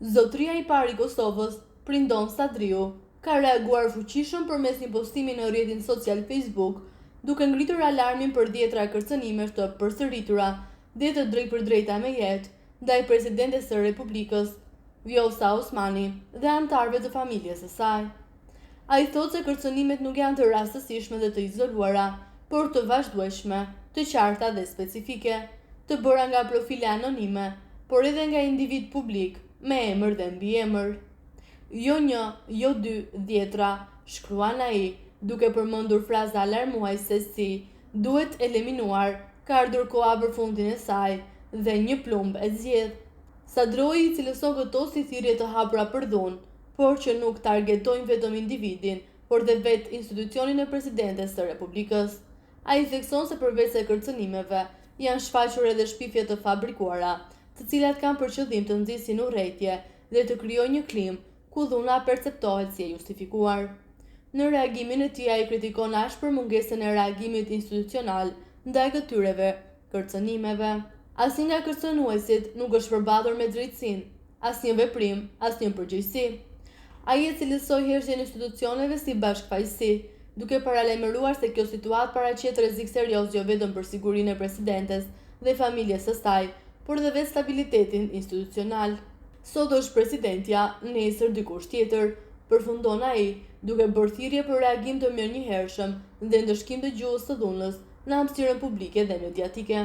Zotëria i parë i Kosovës, Prindon Sadriu, ka reaguar fuqishëm përmes një postimi në rrjetin social Facebook, duke ngritur alarmin për 10 kërcënimesh të përsëritura dhe të drejtpërdrejta me jetë ndaj presidentes së Republikës, Vjosa Osmani, dhe anëtarëve të familjes së saj. Ai thotë se kërcënimet nuk janë të rastësishme dhe të izoluara, por të vazhdueshme, të qarta dhe specifike, të bëra nga profile anonime, por edhe nga individ publik, me emër dhe mbiemër. Jo 1, jo 2, 10, shkruan ai, duke përmendur fraza alarmuese se si duhet eliminuar, ka ardhur koha për fundin e saj dhe një plumb e zgjedh. Sadroi i cilëson këto si thirrje të hapura për dhunë, por që nuk targetojnë vetëm individin, por dhe vetë institucionin e presidentes së Republikës. Ai thekson se përveç se kërcënimeve, janë shfaqur edhe shpifje të fabrikuara, të cilat kanë për qëllim të nxisin urrëtie dhe të krijojnë një klimë ku dhuna perceptohet si e justifikuar. Në reagimin e tij ai kritikon ashpër mungesën e reagimit institucional ndaj këtyreve kërcënimeve. Asnjë nga kërcënuesit nuk është përballur me drejtësinë, asnjë veprim, asnjë përgjegjësi. Ai e cilësoi hersjen e institucioneve si bashkëfaqësi, duke paralajmëruar se kjo situatë paraqet rrezik serioz jo vetëm për sigurinë e presidentes dhe familjes së saj, por edhe vetë stabilitetin institucional. Sot është presidentja, nesër dikush tjetër, përfundon ai, duke bërë thirrje për reagim të mirënjohshëm dhe ndëshkim të gjuhës së dhunës në hapësirën publike dhe mediatike.